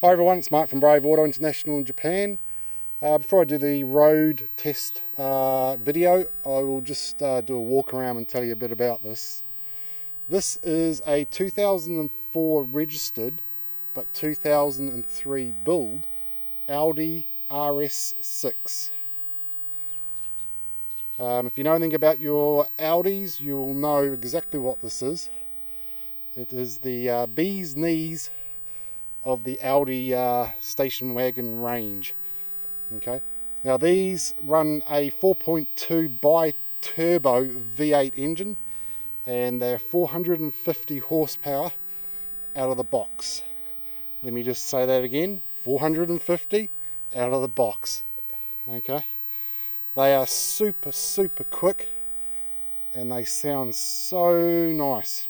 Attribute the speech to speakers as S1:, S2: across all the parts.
S1: Hi everyone, it's Mark from Brave Auto International in Japan. Before I do the road test video, I will just do a walk around and tell you a bit about this. This is a 2004 registered but 2003 build Audi RS6. If you know anything about your Audis, you'll know exactly what this is. It is the bee's knees of the Audi station wagon range. Okay, now these run a 4.2 bi-turbo V8 engine, and they're 450 horsepower out of the box. Let me just say that again, 450 out of the box. Okay, they are super quick and they sound so nice.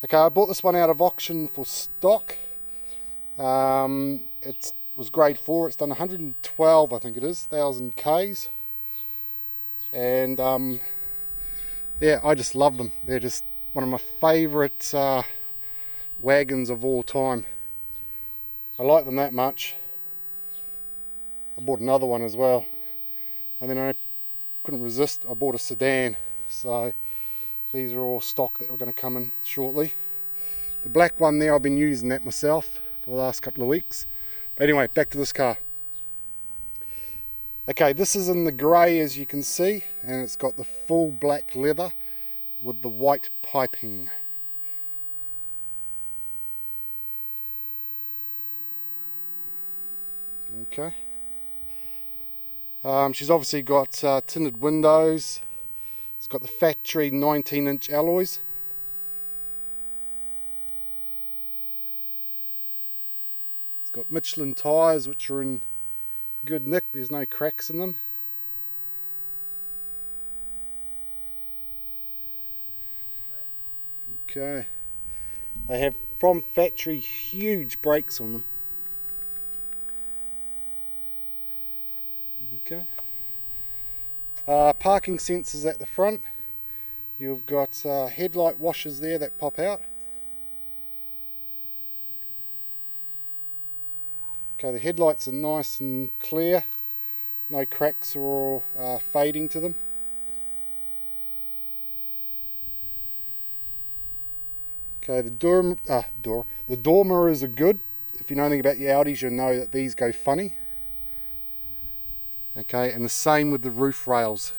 S1: Okay, I bought this one out of auction for stock. It was grade 4. It's done 112, I think it is, 1,000 Ks. And yeah, I just love them. They're just one of my favourite wagons of all time. I like them that much. I bought another one as well, and then I couldn't resist. I bought a sedan. So these are all stock that are going to come in shortly. The black one there, I've been using that myself for the last couple of weeks. But anyway, back to this car. Okay, this is in the grey, as you can see, and it's got the full black leather with the white piping. Okay. She's obviously got tinted windows. It's got the factory 19-inch alloys. It's got Michelin tyres, which are in good nick. There's no cracks in them. Okay. They have from factory huge brakes on them. Okay. Parking sensors at the front. You've got headlight washers there that pop out. Okay, the headlights are nice and clear, no cracks or fading to them. Okay, the door mirrors are good. If you know anything about your Audis, you'll know that these go funny. Okay, and the same with the roof rails.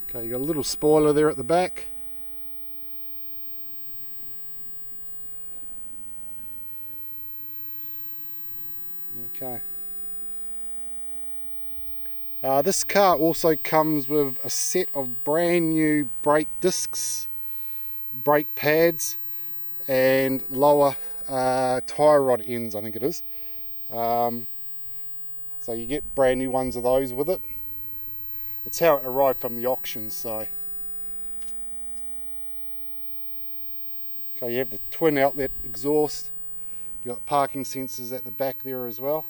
S1: Okay, you got a little spoiler there at the back. Okay. This car also comes with a set of brand new brake discs, brake pads, and lower tyre rod ends, I think it is. So you get brand new ones of those with it. It's how it arrived from the auction. So okay, you have the twin outlet exhaust. You've got parking sensors at the back there as well.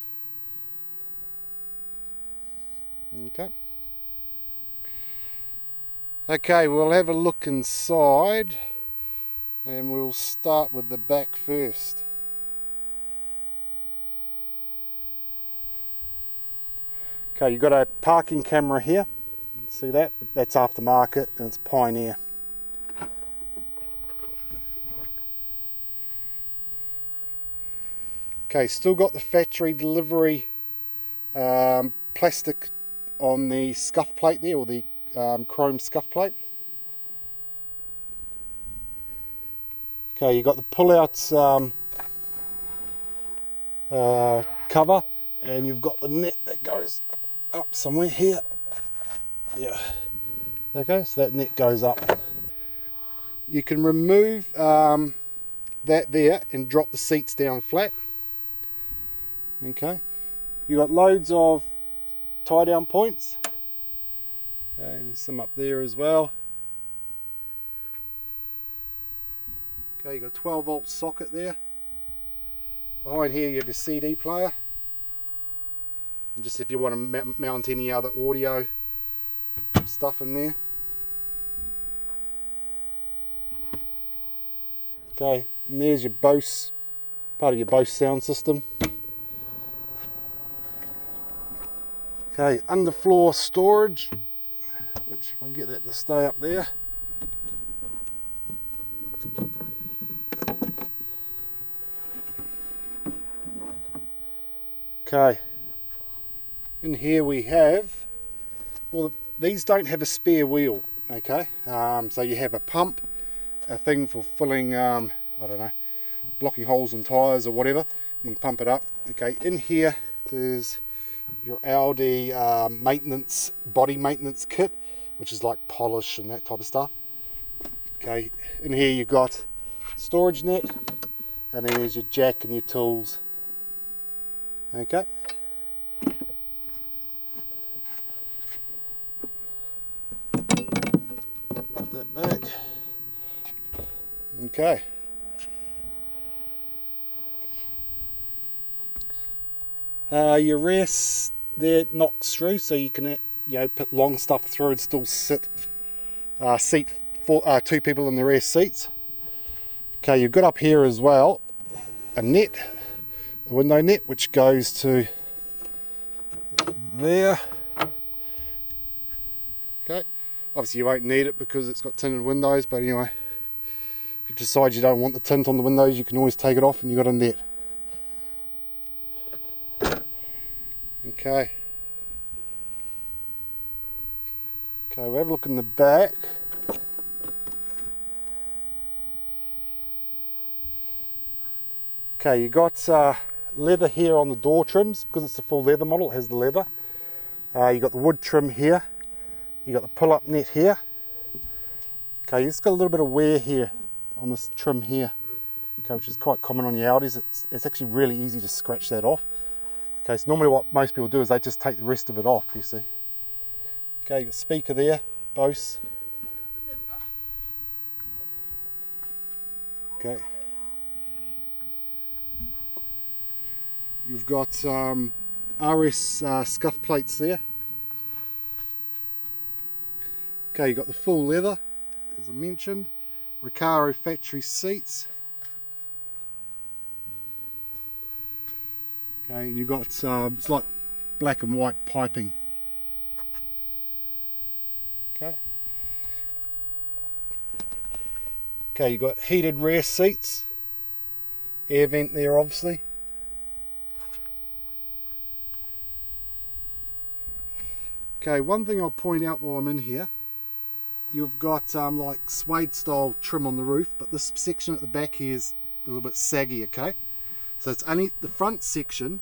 S1: Okay, we'll have a look inside, and we'll start with the back first. Okay, you've got a parking camera here. See that? That's aftermarket and it's Pioneer. Okay, still got the factory delivery plastic on the scuff plate there, or the chrome scuff plate. Okay, you got the pull-out cover, and you've got the net that goes up somewhere here. Yeah. Okay, so that net goes up. You can remove that there and drop the seats down flat. Okay, you've got loads of tie down points. Okay, and there's some up there as well. Okay, you've got a 12 volt socket there. Behind here you have a CD player. And just if you want to mount any other audio stuff in there. Okay, and there's your Bose, part of your Bose sound system. Okay, underfloor storage, which I can get that to stay up there. Okay, in here we have, well, these don't have a spare wheel, okay, so you have a pump, a thing for filling, I don't know, blocking holes in tyres or whatever, then you pump it up. Okay, in here there's your Audi maintenance, body maintenance kit, which is like polish and that type of stuff. Okay, in here you've got storage net, and then there's your jack and your tools. Okay. Put that back. Okay. Your rest there knocks through, so you can put long stuff through and still sit. Seat for 2 people in the rear seats. Okay, you've got up here as well a net. A window net which goes to there. Okay, obviously you won't need it because it's got tinted windows, but anyway, if you decide you don't want the tint on the windows, you can always take it off and you've got a net. Okay, we'll have a look in the back. Okay, you got leather here on the door trims because it's a full leather model. It has the leather. You got the wood trim here. You got the pull-up net here. Okay, you just got a little bit of wear here on this trim here. Okay, which is quite common on your Audis. It's actually really easy to scratch that off. Okay, so normally what most people do is they just take the rest of it off. You see. Okay, you got speaker there, Bose. Okay. You've got RS scuff plates there. Okay, you've got the full leather, as I mentioned. Recaro factory seats. Okay, you've got it's like black and white piping. Okay, you've got heated rear seats. Air vent there, obviously. Okay, one thing I'll point out while I'm in here, you've got like suede style trim on the roof, but this section at the back here is a little bit saggy, okay? So it's only the front section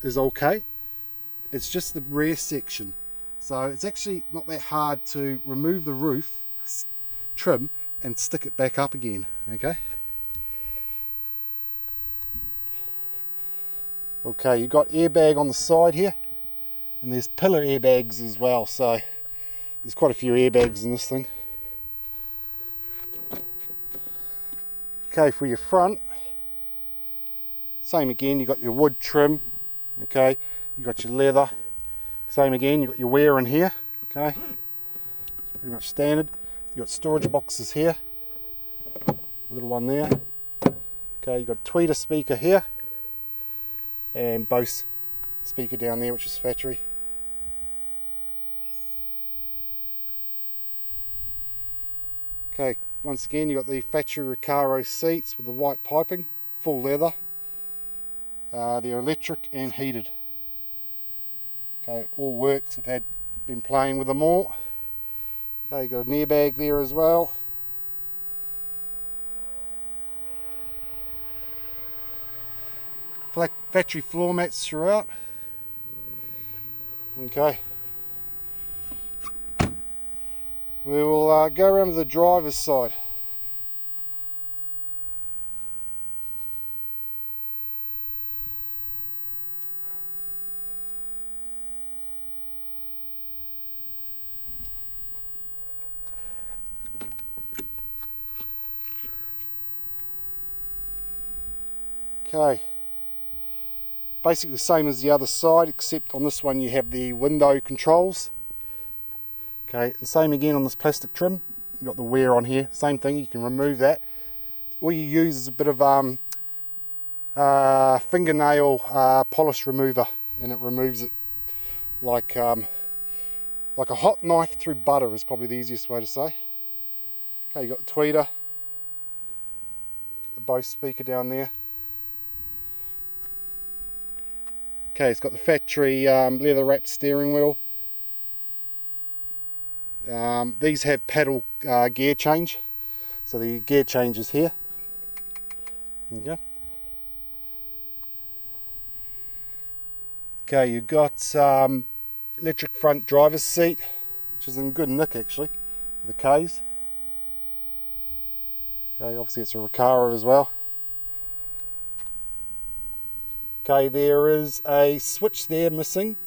S1: is okay, it's just the rear section. So it's actually not that hard to remove the roof trim and stick it back up again, okay? Okay, you've got airbag on the side here. And there's pillar airbags as well, so there's quite a few airbags in this thing. Okay, for your front, same again, you've got your wood trim, okay, you've got your leather, same again, you've got your wear in here, okay, it's pretty much standard. You've got storage boxes here, a little one there, okay, you've got a tweeter speaker here, and Bose speaker down there, which is factory. Okay, once again you've got the factory Recaro seats with the white piping, full leather. They're electric and heated. Okay, all works. I've been playing with them all. Okay, you've got an airbag there as well. Factory floor mats throughout. Okay. We will go around to the driver's side. Okay. Basically the same as the other side, except on this one you have the window controls. Okay, and same again on this plastic trim. You've got the wear on here, same thing, you can remove that all you use is a bit of fingernail polish remover, and it removes it like a hot knife through butter is probably the easiest way to say. Okay, you got the tweeter, the Bose speaker down there. Okay, it's got the factory leather wrapped steering wheel. These have paddle gear change, so the gear change is here. There you go. Okay, you've got electric front driver's seat, which is in good nick actually for the K's. Okay, obviously it's a Recaro as well. Okay, there is a switch there missing.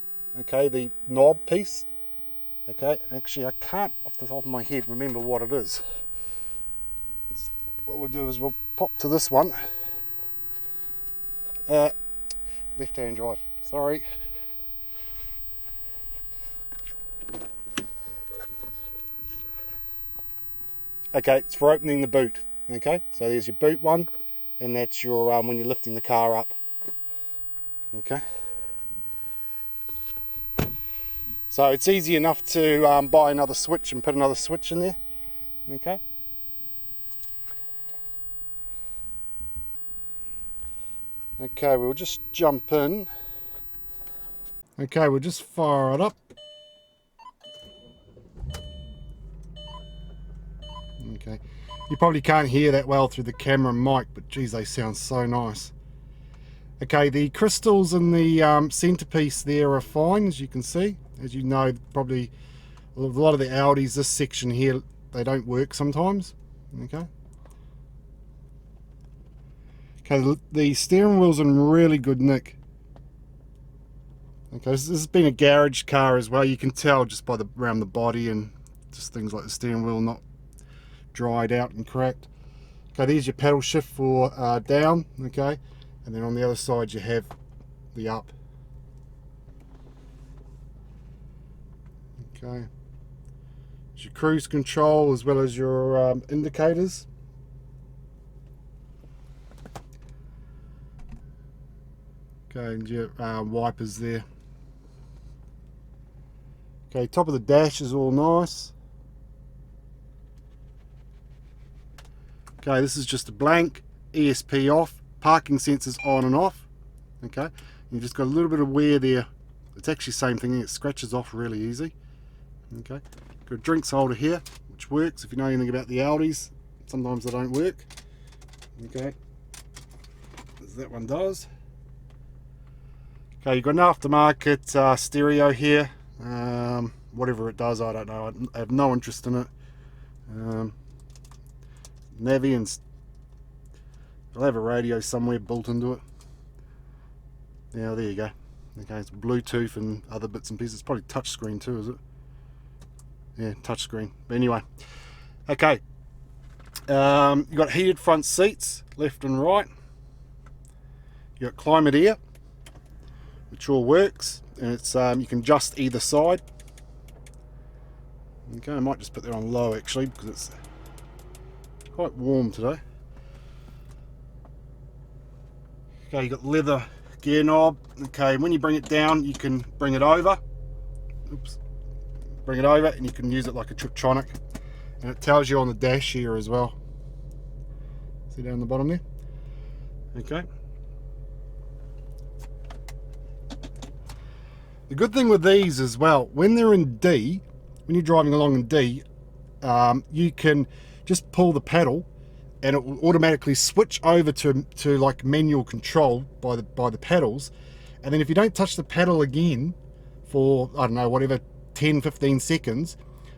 S1: Okay, the knob piece. Okay, actually I can't off the top of my head remember what it is. What we'll do is we'll pop to this one. Left-hand drive, sorry. Okay, it's for opening the boot. Okay, so there's your boot one, and that's your when you're lifting the car up. Okay, so it's easy enough to buy another switch and put another switch in there. Okay, okay, we'll just jump in. Okay, we'll just fire it up. Okay, you probably can't hear that well through the camera and mic, but geez, they sound so nice. Okay, the crystals in the centerpiece there are fine, as you can see. As you know, probably a lot of the Audis, this section here, they don't work sometimes. Okay. Okay, the steering wheel's in really good nick. Okay, this has been a garage car as well. You can tell just by around the body and just things like the steering wheel not dried out and cracked. Okay, there's your paddle shift for down. Okay. And then on the other side you have the up. Okay. It's your cruise control as well as your indicators. Okay, and your wipers there. Okay, top of the dash is all nice. Okay, this is just a blank, ESP off. Parking sensors on and off. Okay, you've just got a little bit of wear there. It's actually the same thing, it scratches off really easy. Okay, got a drinks holder here, which works if you know anything about the Audis. Sometimes they don't work. Okay, as that one does. Okay, you've got an aftermarket stereo here. Whatever it does, I don't know. I have no interest in it. Navi and I'll have a radio somewhere built into it. Now there you go. Okay, it's Bluetooth and other bits and pieces. It's probably touchscreen too, is it? Yeah, touchscreen. But anyway, okay. You've got heated front seats, left and right. You've got climate air, which all works, and it's you can adjust either side. Okay, I might just put that on low actually because it's quite warm today. Okay, you've got the leather gear knob. Okay, when you bring it down, you can bring it over. Oops. Bring it over and you can use it like a Triptronic. And it tells you on the dash here as well. See down the bottom there? Okay. The good thing with these as well, when they're in D, when you're driving along in D, you can just pull the pedal and it will automatically switch over to like manual control by the pedals, and then if you don't touch the pedal again for I don't know whatever 10-15 seconds,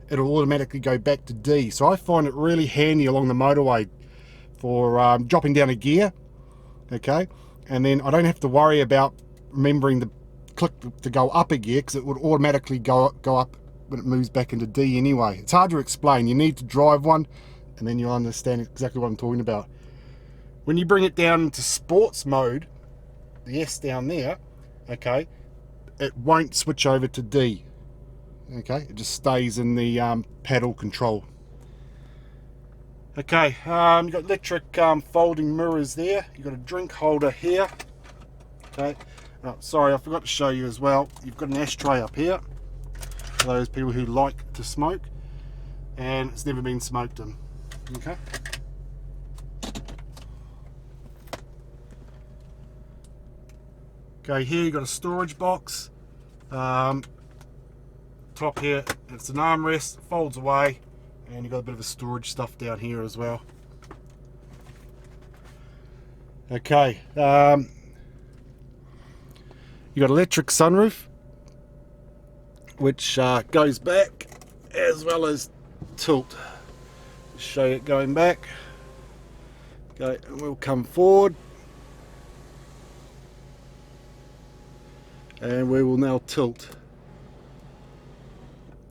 S1: it'll automatically go back to D. So I find it really handy along the motorway for dropping down a gear. Okay, and then I don't have to worry about remembering to click to go up a gear because it would automatically go up when it moves back into D anyway. It's hard to explain. You need to drive one and then you'll understand exactly what I'm talking about. When you bring it down into sports mode, the S down there, okay, it won't switch over to D. Okay, it just stays in the pedal control. Okay, you've got electric folding mirrors there. You've got a drink holder here. Okay, oh, sorry, I forgot to show you as well. You've got an ashtray up here for those people who like to smoke, and it's never been smoked in. Okay. Okay, here you've got a storage box. Top here, it's an armrest, folds away, and you've got a bit of a storage stuff down here as well. Okay, you got electric sunroof, which goes back as well as tilt. Show you it going back. Okay, and we'll come forward, and we will now tilt.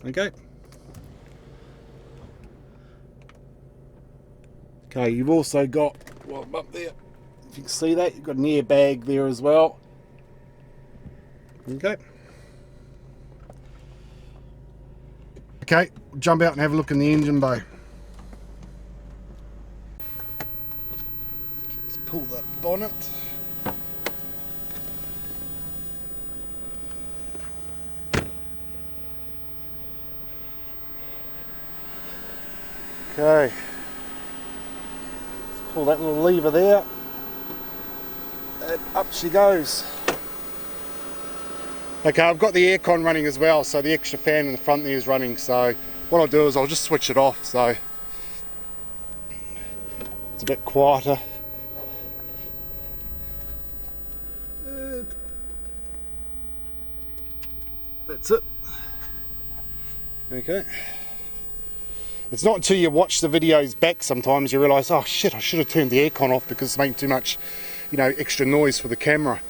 S1: Okay. Okay, you've also got, well, up there, if you can see that, you've got an airbag there as well. Okay. Okay, jump out and have a look in the engine bay. Let's pull that bonnet. Okay. Let's pull that little lever there. And up she goes. Okay, I've got the aircon running as well, so the extra fan in the front there is running, so what I'll do is I'll just switch it off so it's a bit quieter. That's it. Okay. It's not until you watch the videos back sometimes you realise, oh shit, I should have turned the aircon off because it's making too much, you know, extra noise for the camera.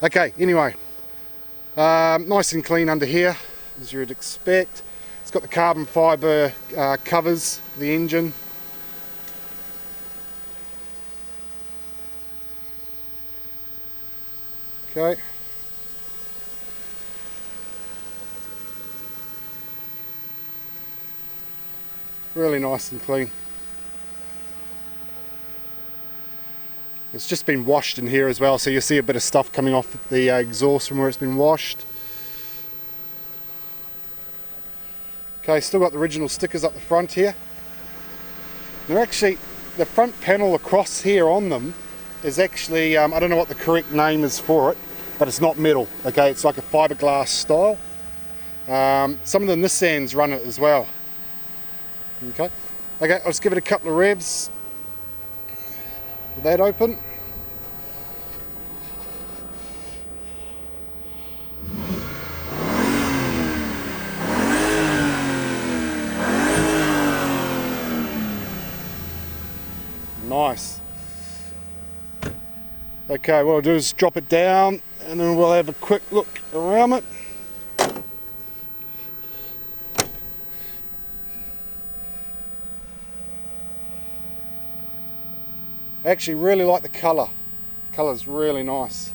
S1: Okay, anyway. Nice and clean under here, as you'd expect. It's got the carbon fibre covers for the engine. Okay. Really nice and clean. It's just been washed in here as well, so you'll see a bit of stuff coming off the exhaust from where it's been washed. Okay, still got the original stickers up the front here. They're actually, the front panel across here on them is actually, I don't know what the correct name is for it, but it's not metal, okay, it's like a fiberglass style. Some of the Nissans run it as well. Okay, I'll just give it a couple of revs. With that open. Nice. Okay, what I'll do is drop it down and then we'll have a quick look around it. I actually really like the colour. The colour's really nice.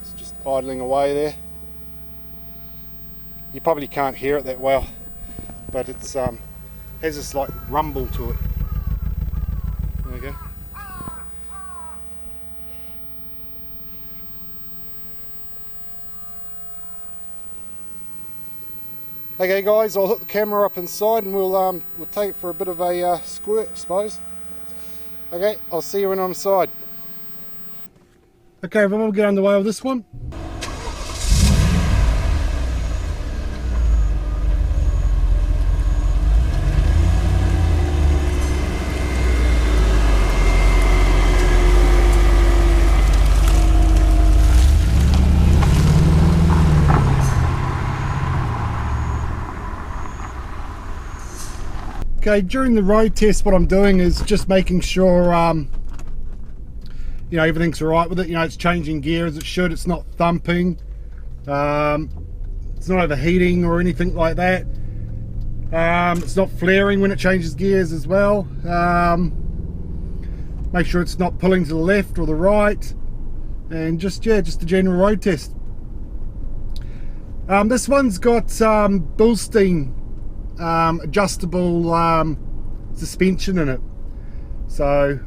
S1: It's just idling away there. You probably can't hear it that well, but it's has this like rumble to it. There you go. Okay guys, I'll hook the camera up inside and we'll take it for a bit of a squirt, I suppose. Okay, I'll see you when I'm inside. Okay, we'll get underway with this one. Okay, during the road test what I'm doing is just making sure you know, everything's alright with it. You know, it's changing gear as it should, it's not thumping, it's not overheating or anything like that. It's not flaring when it changes gears as well. Make sure it's not pulling to the left or the right, and just, yeah, just a general road test. This one's got Bilstein adjustable suspension in it, so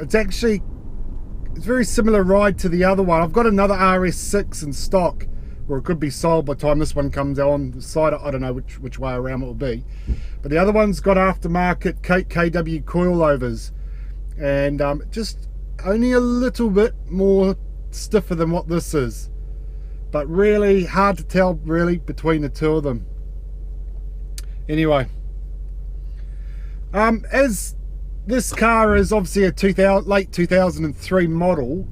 S1: it's very similar ride to the other one. I've got another RS6 in stock, or it could be sold by the time this one comes on the side. I don't know which way around it will be, but the other one's got aftermarket KW coilovers, and just only a little bit more stiffer than what this is, but really hard to tell really between the two of them. Anyway, as this car is obviously a late 2003 model,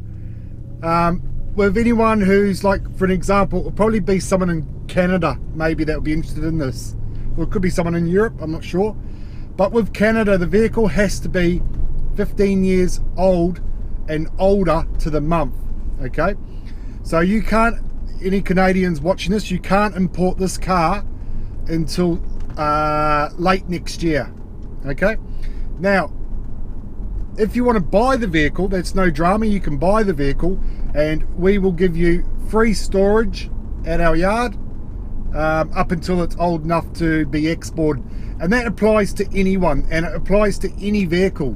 S1: with anyone who's, like, for an example, it'll probably be someone in Canada maybe that would be interested in this, or it could be someone in Europe, I'm not sure. But with Canada, the vehicle has to be 15 years old and older to the month, okay? So you can't, any Canadians watching this, you can't import this car until late next year, okay? Now, if you want to buy the vehicle, that's no drama. You can buy the vehicle and we will give you free storage at our yard up until it's old enough to be exported, and that applies to anyone, and it applies to any vehicle.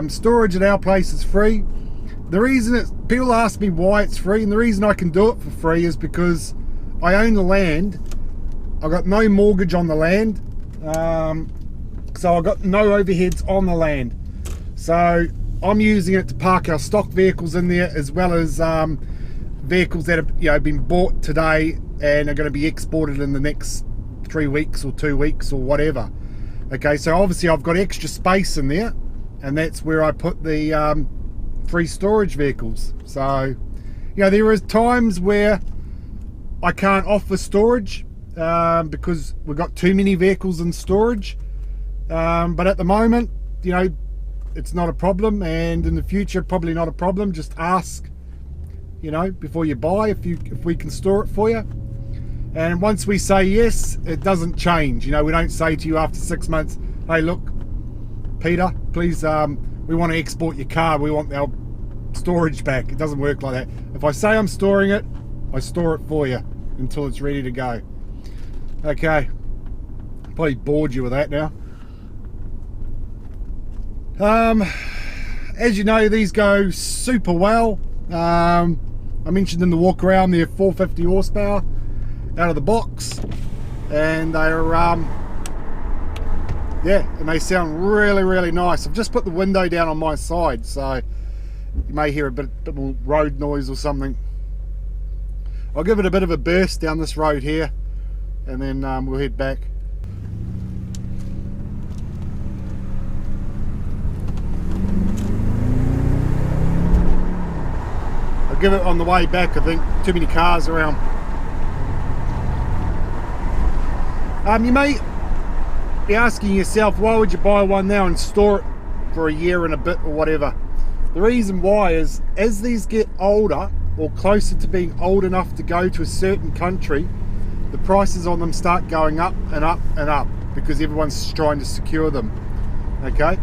S1: Storage at our place is free. The reason people ask me why it's free, and the reason I can do it for free is because I own the land. I've got no mortgage on the land, so I've got no overheads on the land. So I'm using it to park our stock vehicles in there, as well as vehicles that have been bought today and are going to be exported in the next 3 weeks or 2 weeks or whatever. Okay, so obviously I've got extra space in there, and that's where I put the free storage vehicles. So there is times where I can't offer storage because we've got too many vehicles in storage, but at the moment, it's not a problem, and in the future probably not a problem. Just ask, before you buy, if we can store it for you. And once we say yes, it doesn't change. We don't say to you after 6 months, hey look, Peter, please, we want to export your car, we want our storage back. It doesn't work like that. If I say I'm storing it, I store it for you until it's ready to go. Okay, probably bored you with that now. As you know, these go super well. I mentioned in the walk around they're 450 horsepower out of the box, and they're and they sound really, really nice. I've just put the window down on my side, so you may hear a bit more road noise or something. I'll give it a bit of a burst down this road here, and then we'll head back. I'll give it on the way back. I think too many cars around. You may be asking yourself, why would you buy one now and store it for a year and a bit or whatever? The reason why is, as these get older or closer to being old enough to go to a certain country, the prices on them start going up and up and up, because everyone's trying to secure them. Okay,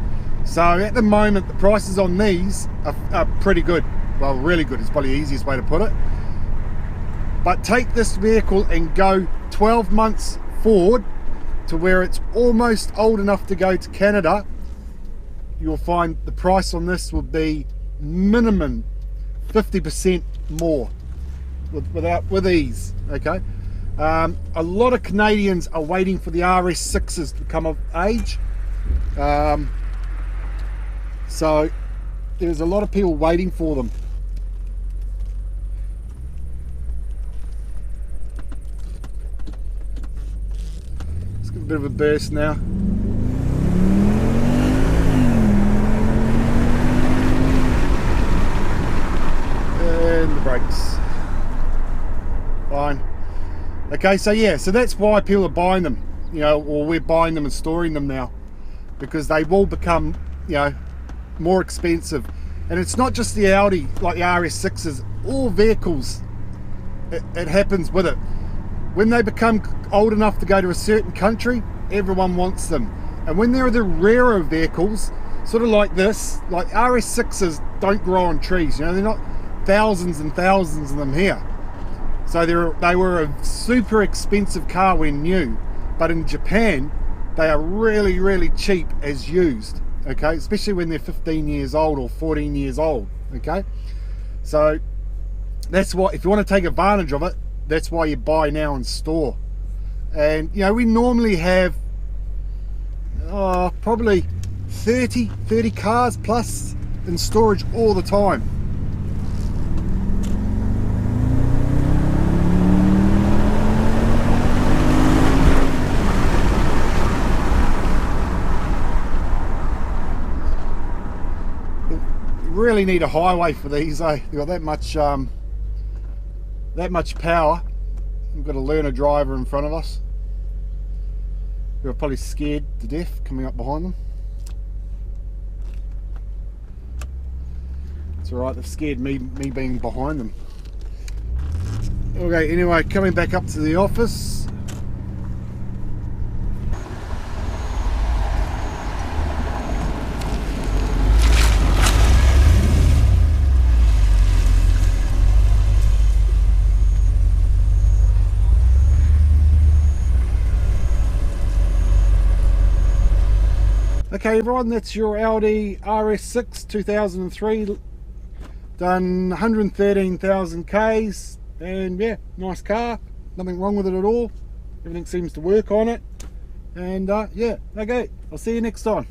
S1: so at the moment the prices on these are pretty good. Well, really good is probably the easiest way to put it. But take this vehicle and go 12 months forward to where it's almost old enough to go to Canada, you'll find the price on this will be minimum 50% more with ease. Okay, a lot of Canadians are waiting for the RS6s to come of age, so there's a lot of people waiting for them. A bit of a burst now. And the brakes. Fine. Okay, so yeah, so that's why people are buying them, or we're buying them and storing them now, because they will become, more expensive. And it's not just the Audi, like the RS6s, all vehicles, it happens with it. When they become old enough to go to a certain country, everyone wants them. And when they're the rarer vehicles, sort of like this, like RS6s don't grow on trees, they're not thousands and thousands of them here.
S2: So they were a super expensive car when new, but in Japan they are really, really cheap as used, okay, especially when they're 15 years old or 14 years old, okay. So that's why, if you want to take advantage of it, that's why you buy now in store. And you know, we normally have probably 30 cars plus in storage all the time. You really need a highway for these, eh? They've got that much power. We've got a learner driver in front of us. We're probably scared to death coming up behind them. It's alright, they've scared me being behind them. Okay, anyway, coming back up to the office. Okay everyone, that's your Audi RS6 2003, done 113,000 Ks, and yeah, nice car, nothing wrong with it at all, everything seems to work on it, and yeah, okay, I'll see you next time.